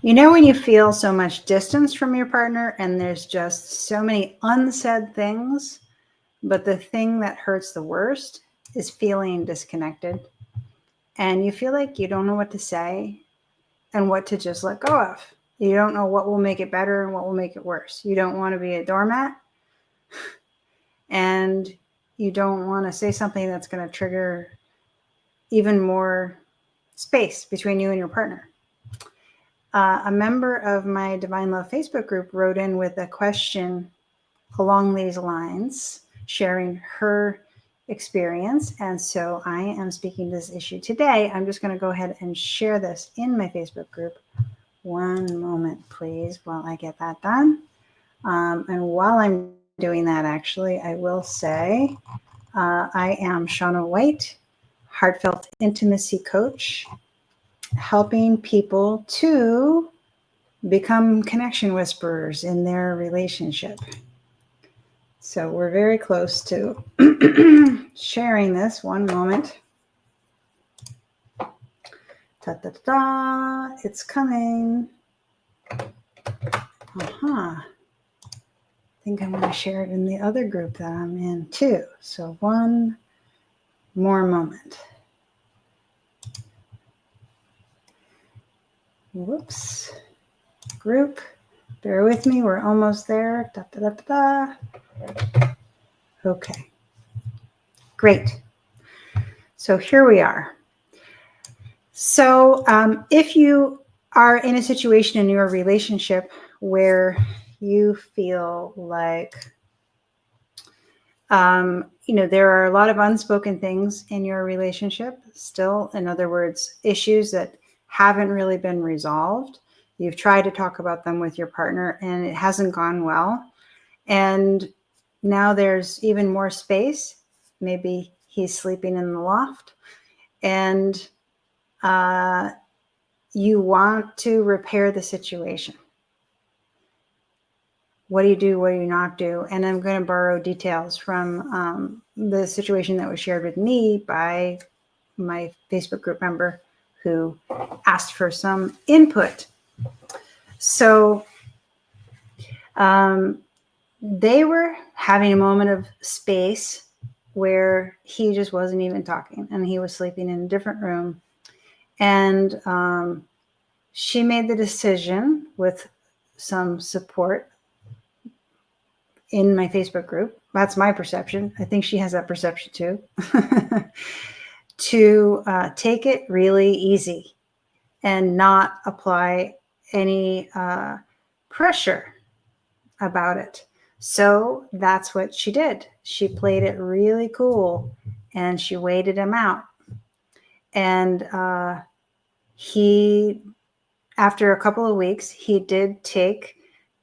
You know, when you feel so much distance from your partner and there's just so many unsaid things, but the thing that hurts the worst is feeling disconnected. And you feel like you don't know what to say and what to just let go of. You don't know what will make it better and what will make it worse. You don't want to be a doormat, and you don't want to say something that's going to trigger even more space between you and your partner. A member of my Divine Love Facebook group wrote in with a question along these lines, sharing her experience. And so I am speaking to this issue today. I'm just going to go ahead and share this in my Facebook group. One moment, please, while I get that done. And while I'm doing that, actually, I will say I am Shauna White, heartfelt intimacy coach, helping people to become connection whisperers in their relationship. So we're very close to sharing this. One moment. Ta ta ta! It's coming. I think I'm going to share it in the other group that I'm in too. So one more moment. Whoops. Group. Bear with me. We're almost there. Da, da, da, da, da. Okay. Great. So here we are. So if you are in a situation in your relationship where you feel like, there are a lot of unspoken things in your relationship still, in other words, issues that haven't really been resolved. You've tried to talk about them with your partner and it hasn't gone well. And now there's even more space. Maybe he's sleeping in the loft and you want to repair the situation. What do you do? What do you not do? And I'm going to borrow details from the situation that was shared with me by my Facebook group member who asked for some input. So they were having a moment of space where he just wasn't even talking and he was sleeping in a different room. And she made the decision with some support in my Facebook group. That's my perception. I think she has that perception too. To take it really easy and not apply any pressure about it. So that's what she did. She played it really cool and she waited him out. And he, after a couple of weeks, he did take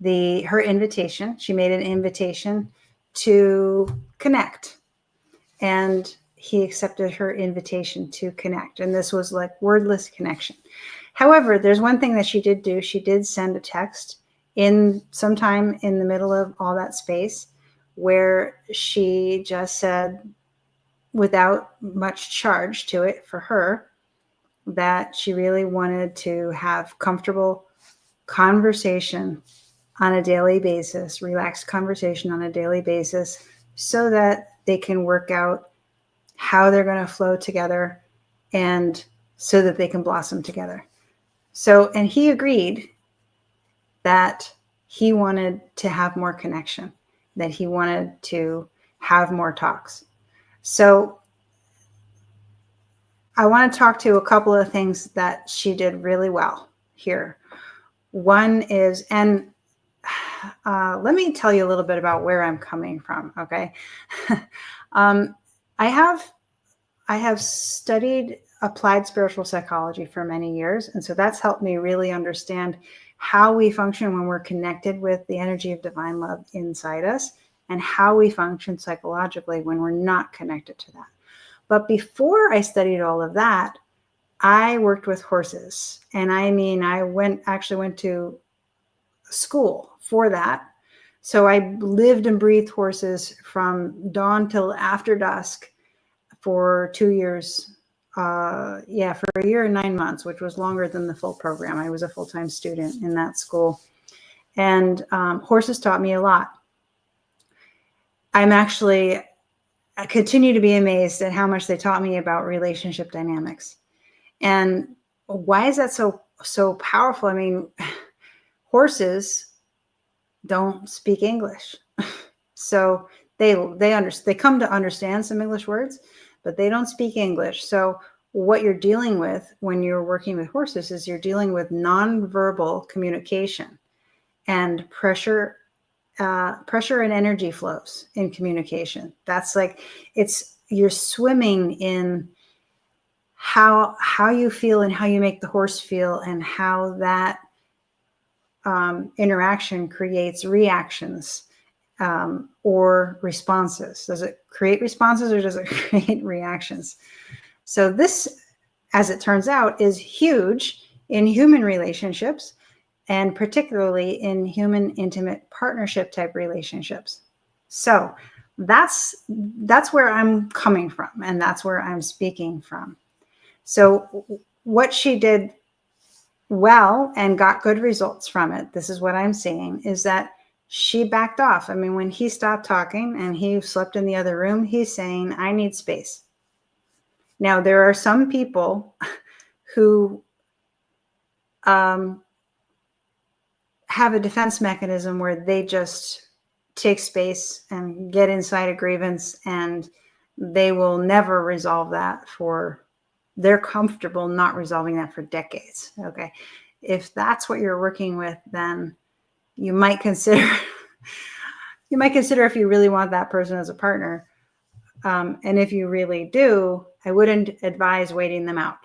her invitation. She made an invitation to connect. And he accepted her invitation to connect. And this was like wordless connection. However, there's one thing that she did do. She did send a text in sometime in the middle of all that space where she just said, without much charge to it for her, that she really wanted to have comfortable conversation on a daily basis, relaxed conversation on a daily basis, so that they can work out how they're going to flow together and so that they can blossom together. So, and he agreed that he wanted to have more connection, that he wanted to have more talks. So I want to talk to a couple of things that she did really well here. One is, and let me tell you a little bit about where I'm coming from, okay? I have studied applied spiritual psychology for many years, and so that's helped me really understand how we function when we're connected with the energy of divine love inside us, and how we function psychologically when we're not connected to that. But before I studied all of that, I worked with horses. And I mean, I actually went to school for that. So I lived and breathed horses from dawn till after dusk for 2 years for a year and 9 months, which was longer than the full program. I was a full-time student in that school. And horses taught me a lot. I continue to be amazed at how much they taught me about relationship dynamics. And why is that so powerful? I mean, horses don't speak English. So they come to understand some English words, but they don't speak English. So what you're dealing with when you're working with horses is you're dealing with nonverbal communication and pressure and energy flows in communication. That's like, you're swimming in how you feel and how you make the horse feel, and how that interaction creates reactions or responses. Does it create responses or does it create reactions? So this, as it turns out, is huge in human relationships, and particularly in human intimate partnership type relationships. So that's where I'm coming from, and that's where I'm speaking from. So what she did well and got good results from it, this is what I'm seeing, is that she backed off. I mean, when he stopped talking and he slept in the other room, he's saying, I need space. Now, there are some people who have a defense mechanism where they just take space and get inside a grievance, and they will never resolve that they're comfortable not resolving that for decades. Okay. If that's what you're working with, then you might consider if you really want that person as a partner. And if you really do, I wouldn't advise waiting them out.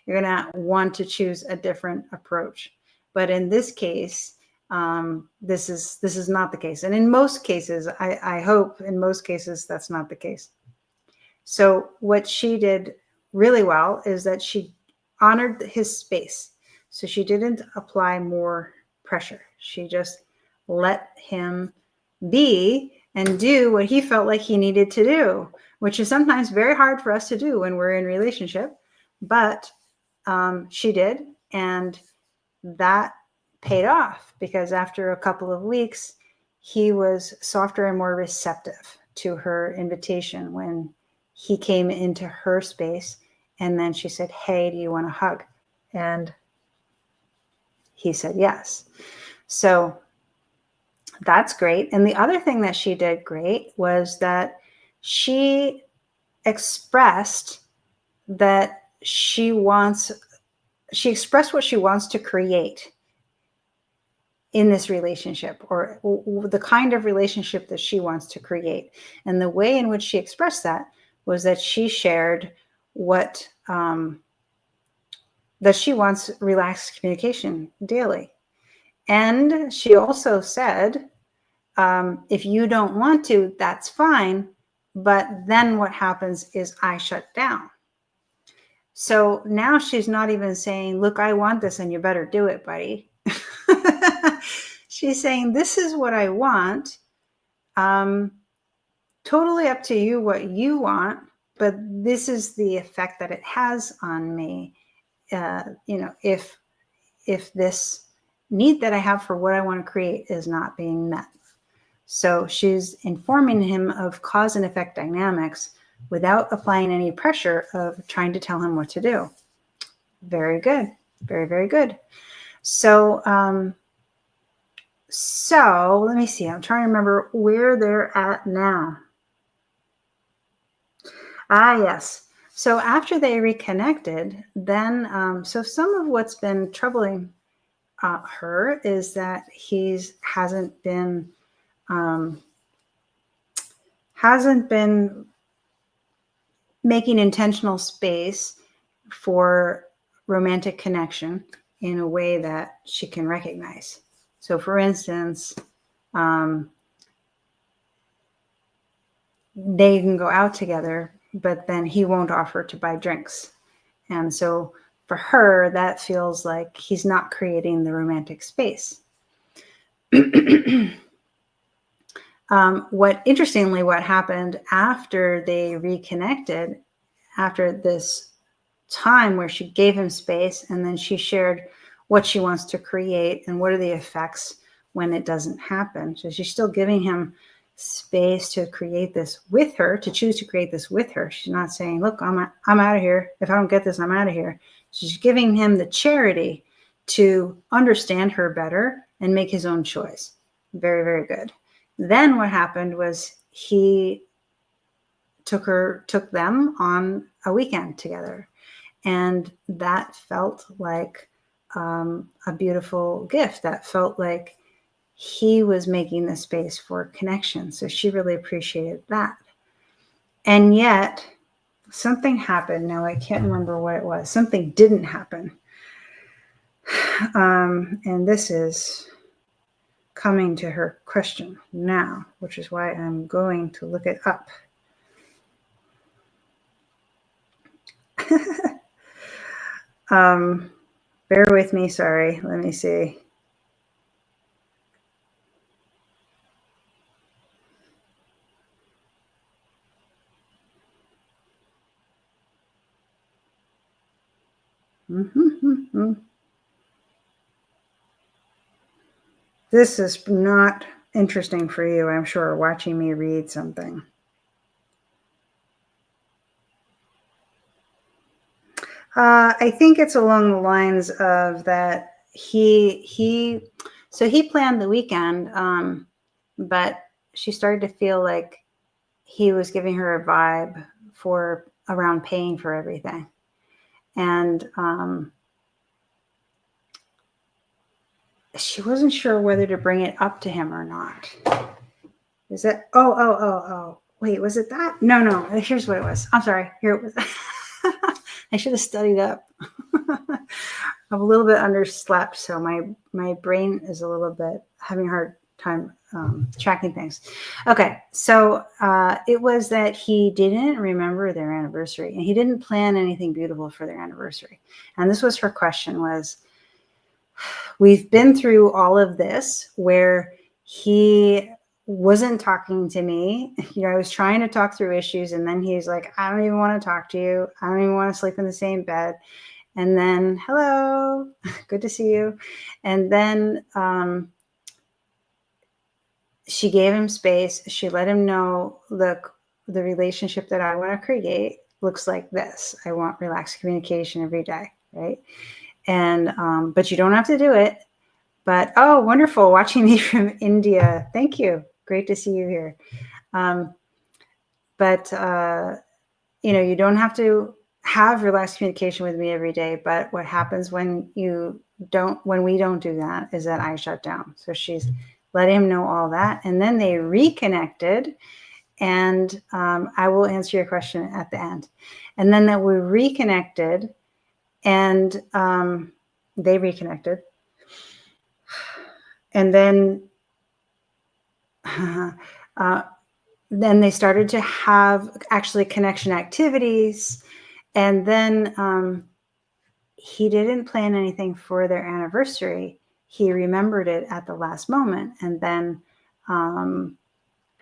You're going to want to choose a different approach. But in this case, this is not the case. And in most cases, I hope in most cases, that's not the case. So what she did really well is that she honored his space. So she didn't apply more pressure. She just let him be and do what he felt like he needed to do, which is sometimes very hard for us to do when we're in relationship. But she did, and that paid off, because after a couple of weeks, he was softer and more receptive to her invitation when he came into her space. And then she said, hey, do you want a hug? And he said yes. So that's great. And the other thing that she did great was that she expressed expressed what she wants to create in this relationship, or the kind of relationship that she wants to create. And the way in which she expressed that was that she shared that she wants relaxed communication daily. And she also said, if you don't want to, that's fine. But then what happens is I shut down. So now she's not even saying, look, I want this and you better do it, buddy. She's saying, this is what I want. Totally up to you what you want, but this is the effect that it has on me. If this need that I have for what I want to create is not being met. So she's informing him of cause and effect dynamics without applying any pressure of trying to tell him what to do. Very good. Very, very good. So let me see. I'm trying to remember where they're at now. Yes. So after they reconnected, then, so some of what's been troubling her is that hasn't been making intentional space for romantic connection in a way that she can recognize. So for instance, they can go out together, but then he won't offer to buy drinks. And so for her, that feels like he's not creating the romantic space. What happened after they reconnected, after this time where she gave him space, and then she shared what she wants to create and what are the effects when it doesn't happen. So she's still giving him space to create this with her, to choose to create this with her. She's not saying, look, I'm out of here. If I don't get this, I'm out of here. She's giving him the charity to understand her better and make his own choice. Very, very good. Then what happened was he took them on a weekend together. And that felt like a beautiful gift. That felt like he was making the space for connection. So she really appreciated that. And yet something happened. Now I can't remember what it was. Something didn't happen. And this is coming to her question now, which is why I'm going to look it up. Bear with me. Sorry. Let me see. This is not interesting for you, I'm sure, watching me read something. I think it's along the lines of that he planned the weekend, but she started to feel like he was giving her a vibe for around paying for everything. And she wasn't sure whether to bring it up to him or not. Is it? Oh. Wait, was it that? No. Here's what it was. I'm sorry. Here it was. I should have studied up. I'm a little bit underslept, so my brain is a little bit having a hard time tracking things. Okay, so it was that he didn't remember their anniversary, and he didn't plan anything beautiful for their anniversary. And this was her question: was, we've been through all of this where he wasn't talking to me. I was trying to talk through issues, and then he's like, I don't even want to talk to you. I don't even want to sleep in the same bed. And then, hello, good to see you. And then she gave him space. She let him know, look, the relationship that I want to create looks like this. I want relaxed communication every day, right? And but you don't have to do it. But oh, wonderful, watching me from India. Thank you. Great to see you here. But you don't have to have relaxed communication with me every day. But what happens when we don't do that is that I shut down. So she's let him know all that. And then they reconnected. And I will answer your question at the end. And then that we reconnected, and they reconnected. And then then they started to have actually connection activities. And then he didn't plan anything for their anniversary. He remembered it at the last moment. And then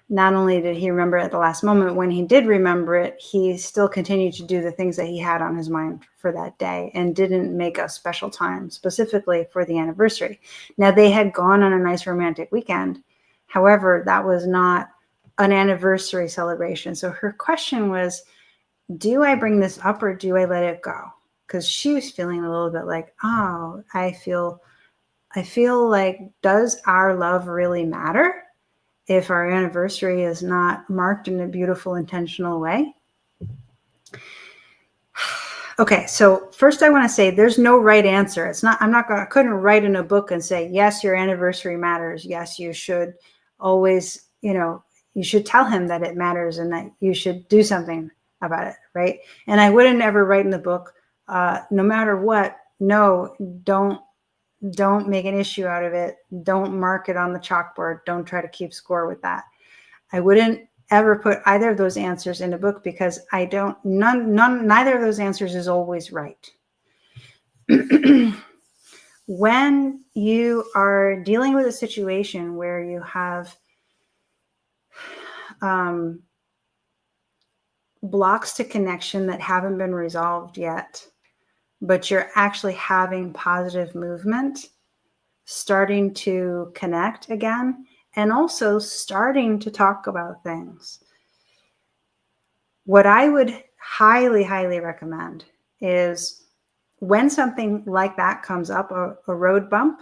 not only did he remember at the last moment, when he did remember it, he still continued to do the things that he had on his mind for that day and didn't make a special time specifically for the anniversary. Now, they had gone on a nice romantic weekend. However, that was not an anniversary celebration. So her question was, do I bring this up or do I let it go? Because she was feeling a little bit like, oh, I feel like, does our love really matter if our anniversary is not marked in a beautiful, intentional way? Okay, so first I want to say there's no right answer. I couldn't write in a book and say, yes, your anniversary matters. Yes, you should always, you should tell him that it matters and that you should do something about it, right? And I wouldn't ever write in the book, no matter what, no, don't make an issue out of it. Don't mark it on the chalkboard. Don't try to keep score with that. I wouldn't ever put either of those answers in a book because neither of those answers is always right. When you are dealing with a situation where you have blocks to connection that haven't been resolved yet, but you're actually having positive movement, starting to connect again, and also starting to talk about things. What I would highly, highly recommend is when something like that comes up, a road bump,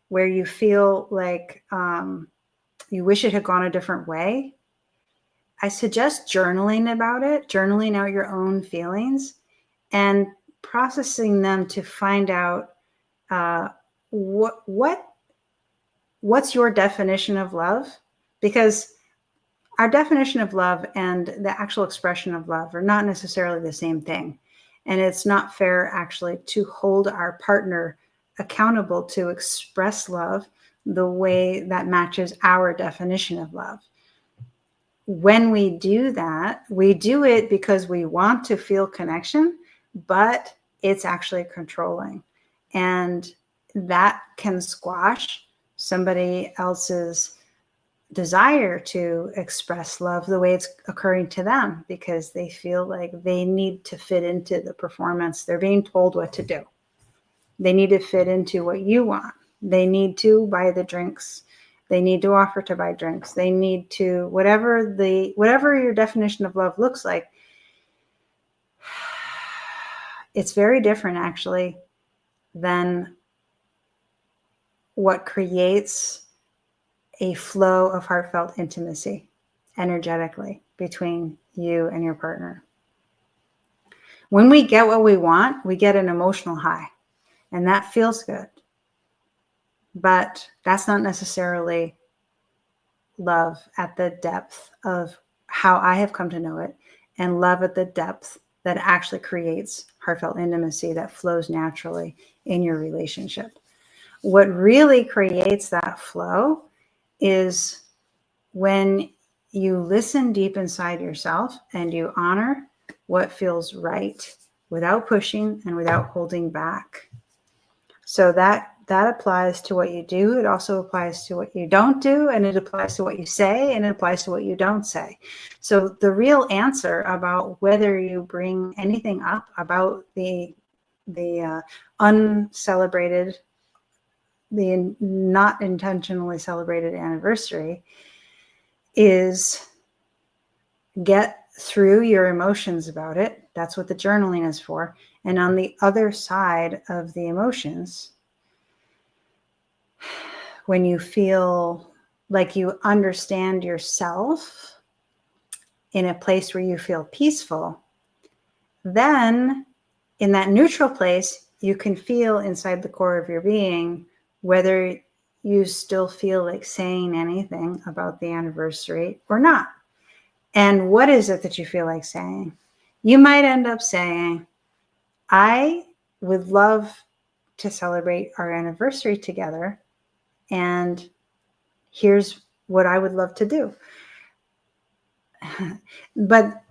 where you feel like you wish it had gone a different way, I suggest journaling about it, journaling out your own feelings and processing them to find out what's your definition of love, because our definition of love and the actual expression of love are not necessarily the same thing. And it's not fair actually to hold our partner accountable to express love the way that matches our definition of love. When we do that, we do it because we want to feel connection, but it's actually controlling. And that can squash somebody else's desire to express love the way it's occurring to them, because they feel like they need to fit into the performance. They're being told what to do. They need to fit into what you want. They need to buy the drinks. They need to offer to buy drinks. They need to, whatever your definition of love looks like, it's very different actually than what creates a flow of heartfelt intimacy energetically between you and your partner. When we get what we want, we get an emotional high, and that feels good. But that's not necessarily love at the depth of how I have come to know it, and love at the depth that actually creates heartfelt intimacy that flows naturally in your relationship. What really creates that flow is when you listen deep inside yourself and you honor what feels right without pushing and without holding back. So that applies to what you do. It also applies to what you don't do, and it applies to what you say, and it applies to what you don't say. So the real answer about whether you bring anything up about the uncelebrated, the not intentionally celebrated anniversary is get through your emotions about it. That's what the journaling is for. And on the other side of the emotions, when you feel like you understand yourself in a place where you feel peaceful, then in that neutral place, you can feel inside the core of your being whether you still feel like saying anything about the anniversary or not. And what is it that you feel like saying? You might end up saying, I would love to celebrate our anniversary together, and here's what I would love to do. But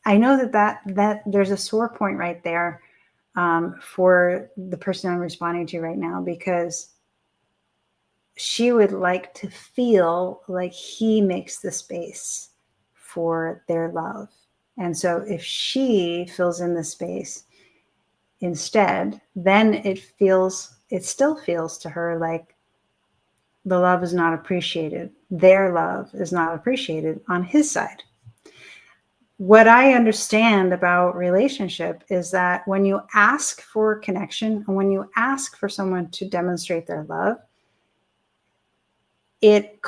I know that there's a sore point right there for the person I'm responding to right now, because she would like to feel like he makes the space for their love. And so if she fills in the space instead, then it still feels to her like the love is not appreciated. Their love is not appreciated on his side. What I understand about relationship is that when you ask for connection and when you ask for someone to demonstrate their love, it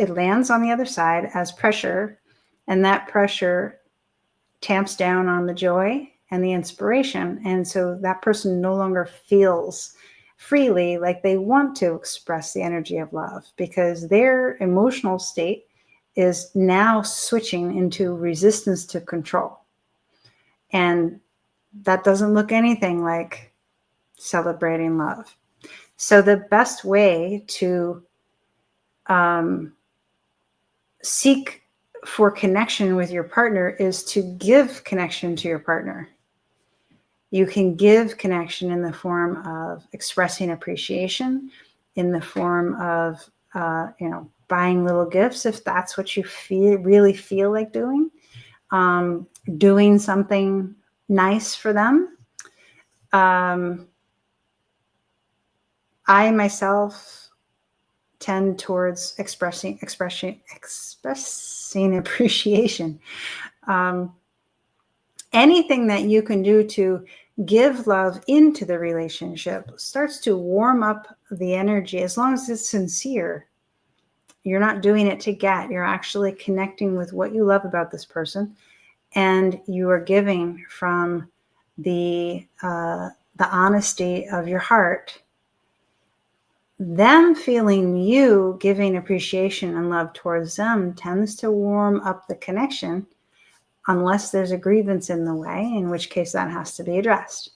lands on the other side as pressure, and that pressure tamps down on the joy and the inspiration. And so that person no longer feels freely like they want to express the energy of love, because their emotional state is now switching into resistance to control. And that doesn't look anything like celebrating love. So the best way to seek for connection with your partner is to give connection to your partner. You can give connection in the form of expressing appreciation, in the form of buying little gifts if that's what you really feel like doing. doing something nice for them. I myself tend towards expressing appreciation. Anything that you can do to give love into the relationship starts to warm up the energy, as long as it's sincere. You're not doing it to get, you're actually connecting with what you love about this person, and you are giving from the honesty of your heart. Them feeling you giving appreciation and love towards them tends to warm up the connection, unless there's a grievance in the way, in which case that has to be addressed.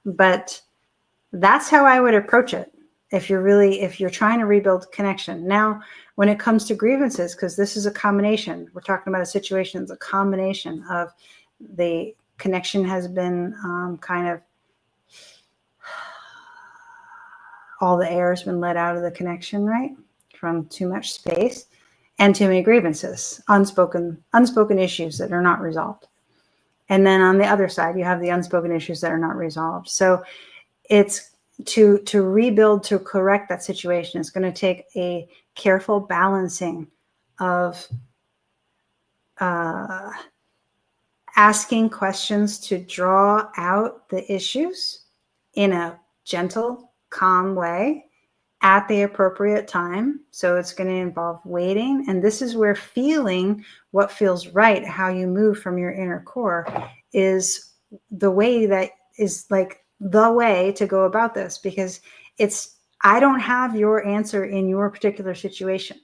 But that's how I would approach it if you're trying to rebuild connection. Now, when it comes to grievances, because this is a combination, we're talking about a situation that's a combination of the connection has been kind of, all the air has been let out of the connection, right? From too much space and too many grievances, unspoken issues that are not resolved. And then on the other side, you have the unspoken issues that are not resolved. So it's to rebuild, to correct that situation. It's going to take a careful balancing of asking questions to draw out the issues in a gentle, calm way at the appropriate time. So it's going to involve waiting. And this is where feeling what feels right, how you move from your inner core, is the way that is like the way to go about this, because I don't have your answer in your particular situation.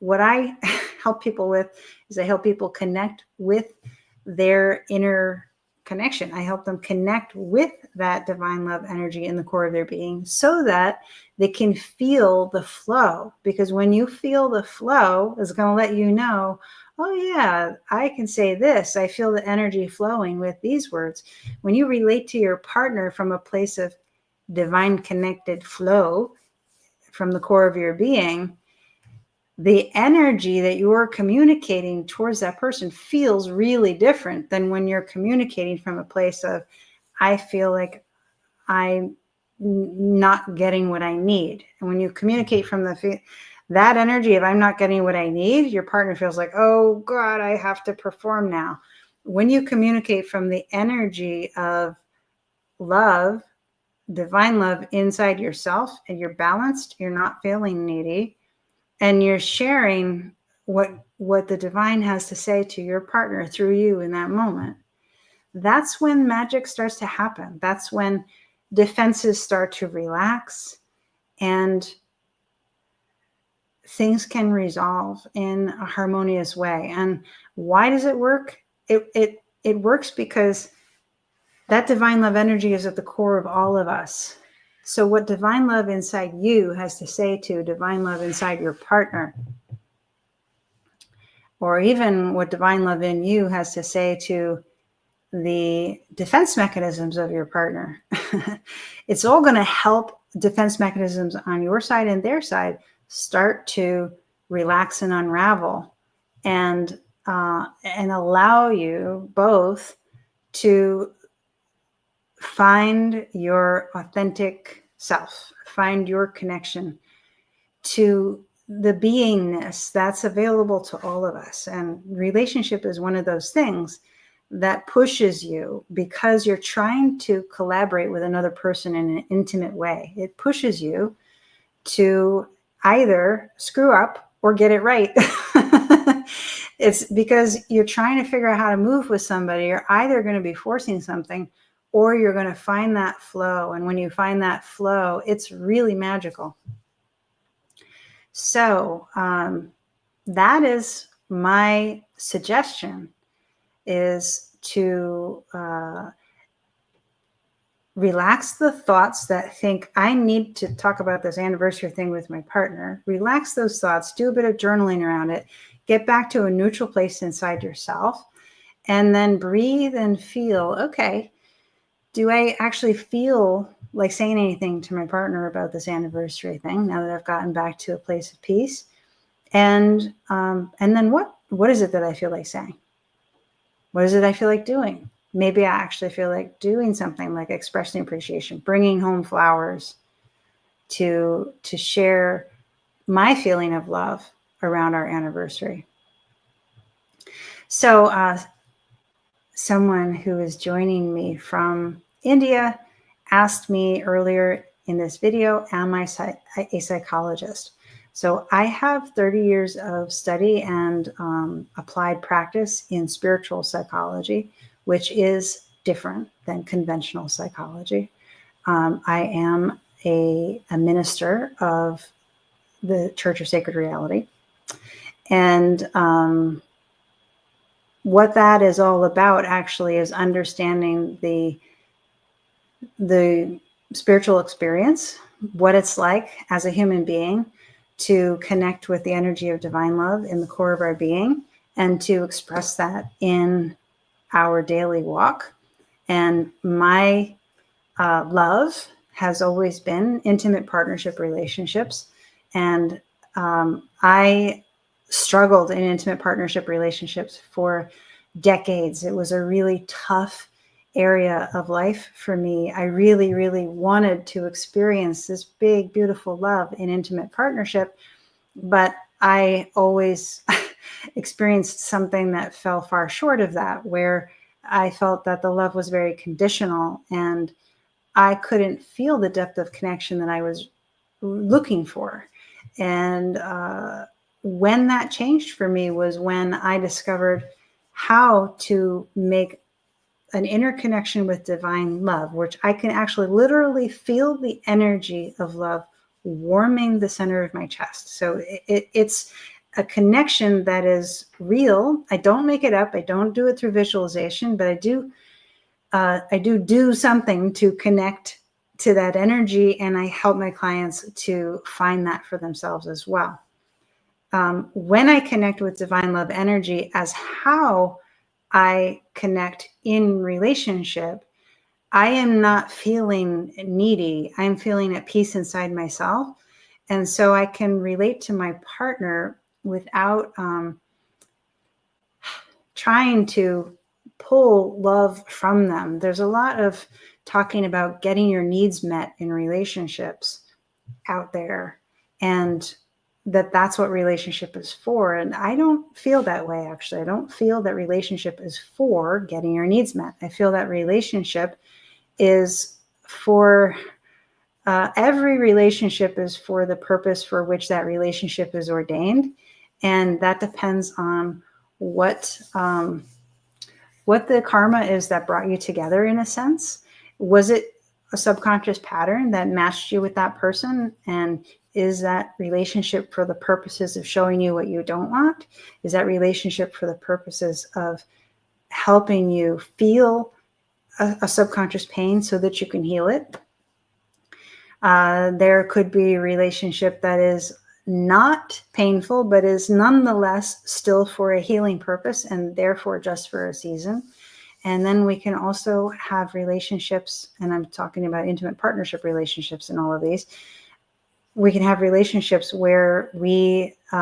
What I help people with is I help people connect with their inner connection. I help them connect with that divine love energy in the core of their being, so that they can feel the flow. Because when you feel the flow, it's going to let you know, oh yeah, I can say this. I feel the energy flowing with these words. When you relate to your partner from a place of divine connected flow from the core of your being, the energy that you're communicating towards that person feels really different than when you're communicating from a place of, I feel like I'm not getting what I need. And when you communicate from that energy of I'm not getting what I need, your partner feels like, oh God, I have to perform now. When you communicate from the energy of love, divine love inside yourself, and you're balanced, you're not feeling needy, and you're sharing what the divine has to say to your partner through you in that moment, that's when magic starts to happen. That's when defenses start to relax and things can resolve in a harmonious way. And why does it work? It works because that divine love energy is at the core of all of us. So what divine love inside you has to say to divine love inside your partner, or even what divine love in you has to say to the defense mechanisms of your partner, it's all going to help defense mechanisms on your side and their side start to relax and unravel, and allow you both to find your authentic self, find your connection to the beingness that's available to all of us. And relationship is one of those things that pushes you, because you're trying to collaborate with another person in an intimate way. It pushes you to either screw up or get it right. It's because you're trying to figure out how to move with somebody. You're either going to be forcing something, or you're going to find that flow. And when you find that flow, it's really magical. So that is my suggestion, is to relax the thoughts that think, I need to talk about this anniversary thing with my partner. Relax those thoughts, do a bit of journaling around it, get back to a neutral place inside yourself, and then breathe and feel, okay, do I actually feel like saying anything to my partner about this anniversary thing now that I've gotten back to a place of peace? And then what is it that I feel like saying? What is it I feel like doing? Maybe I actually feel like doing something like expressing appreciation, bringing home flowers to share my feeling of love around our anniversary. So someone who is joining me from India asked me earlier in this video, am I a psychologist? So I have 30 years of study and applied practice in spiritual psychology, which is different than conventional psychology. I am a minister of the Church of Sacred Reality. And what that is all about actually is understanding the spiritual experience, what it's like as a human being to connect with the energy of divine love in the core of our being and to express that in our daily walk. And my love has always been intimate partnership relationships. And I struggled in intimate partnership relationships for decades. It was a really tough area of life for me. I really, really wanted to experience this big, beautiful love in intimate partnership, but I always experienced something that fell far short of that, where I felt that the love was very conditional and I couldn't feel the depth of connection that I was looking for. And when that changed for me was when I discovered how to make an interconnection with divine love, which I can actually literally feel the energy of love warming the center of my chest. So it's a connection that is real. I don't make it up. I don't do it through visualization, but I do something to connect to that energy, and I help my clients to find that for themselves as well. When I connect with divine love energy as how I connect in relationship, I am not feeling needy. I'm feeling at peace inside myself. And so I can relate to my partner without trying to pull love from them. There's a lot of talking about getting your needs met in relationships out there, and that's what relationship is for. And I don't feel that way, actually. I don't feel that relationship is for getting your needs met. I feel that relationship is for every relationship is for the purpose for which that relationship is ordained. And that depends on what the karma is that brought you together, in a sense. Was it a subconscious pattern that matched you with that person? And is that relationship for the purposes of showing you what you don't want? Is that relationship for the purposes of helping you feel a subconscious pain so that you can heal it? There could be a relationship that is not painful, but is nonetheless still for a healing purpose and therefore just for a season. And then we can also have relationships, and I'm talking about intimate partnership relationships and all of these. We can have relationships where we're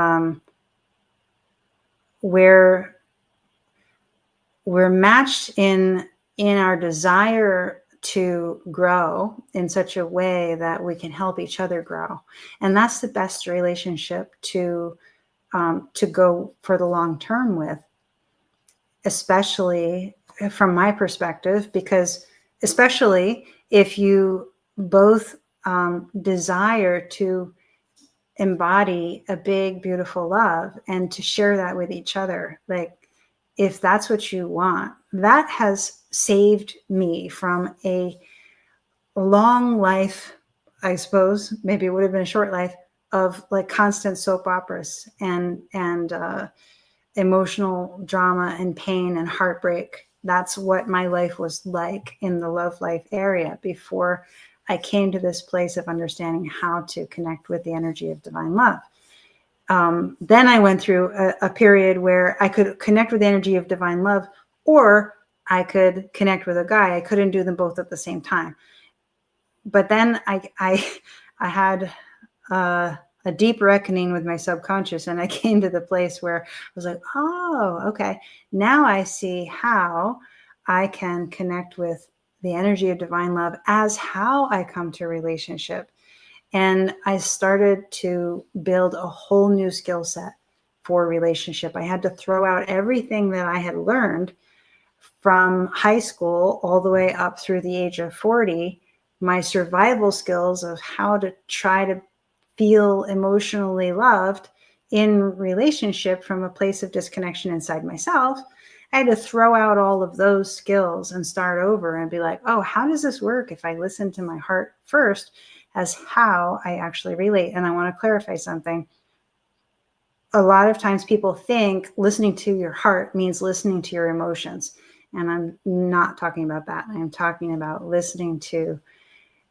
matched in our desire to grow in such a way that we can help each other grow. And that's the best relationship to go for the long term with, especially from my perspective, because especially if you both desire to embody a big, beautiful love and to share that with each other. Like, if that's what you want, that has saved me from a long life, I suppose, maybe it would have been a short life, of like constant soap operas and emotional drama and pain and heartbreak. That's what my life was like in the love life area before I came to this place of understanding how to connect with the energy of divine love. Then I went through a period where I could connect with the energy of divine love, or I could connect with a guy. I couldn't do them both at the same time. But then I had a a deep reckoning with my subconscious. And I came to the place where I was like, oh, okay. Now I see how I can connect with the energy of divine love as how I come to a relationship. And I started to build a whole new skill set for relationship. I had to throw out everything that I had learned from high school all the way up through the age of 40, my survival skills of how to try to feel emotionally loved in relationship from a place of disconnection inside myself. I had to throw out all of those skills and start over and be like, oh, how does this work if I listen to my heart first as how I actually relate? And I want to clarify something. A lot of times people think listening to your heart means listening to your emotions. And I'm not talking about that. I'm talking about listening to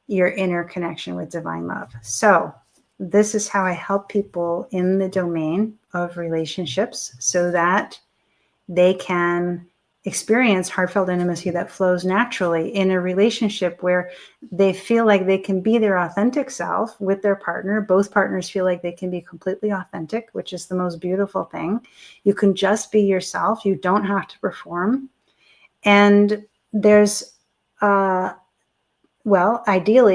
your inner connection with divine love. So this is how I help people in the domain of relationships so that they can experience heartfelt intimacy that flows naturally in a relationship where they feel like they can be their authentic self with their partner. Both partners feel like they can be completely authentic, which is the most beautiful thing. You can just be yourself. You don't have to perform. And there's, ideally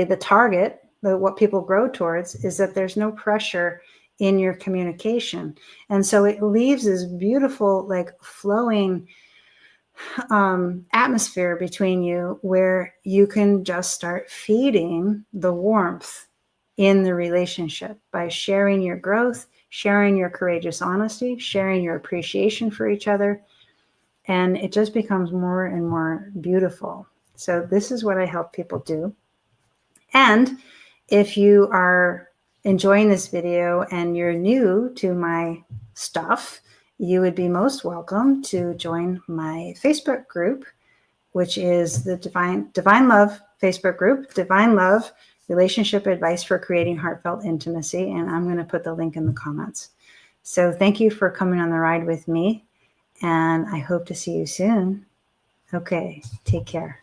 the target, what people grow towards is that there's no pressure in your communication. And so it leaves this beautiful, like flowing atmosphere between you where you can just start feeding the warmth in the relationship by sharing your growth, sharing your courageous honesty, sharing your appreciation for each other. And it just becomes more and more beautiful. So this is what I help people do. And if you are enjoying this video and you're new to my stuff, you would be most welcome to join my Facebook group, which is the Divine Love Facebook group, Divine Love Relationship Advice for Creating Heartfelt Intimacy. And I'm going to put the link in the comments. So thank you for coming on the ride with me. And I hope to see you soon. Okay, take care.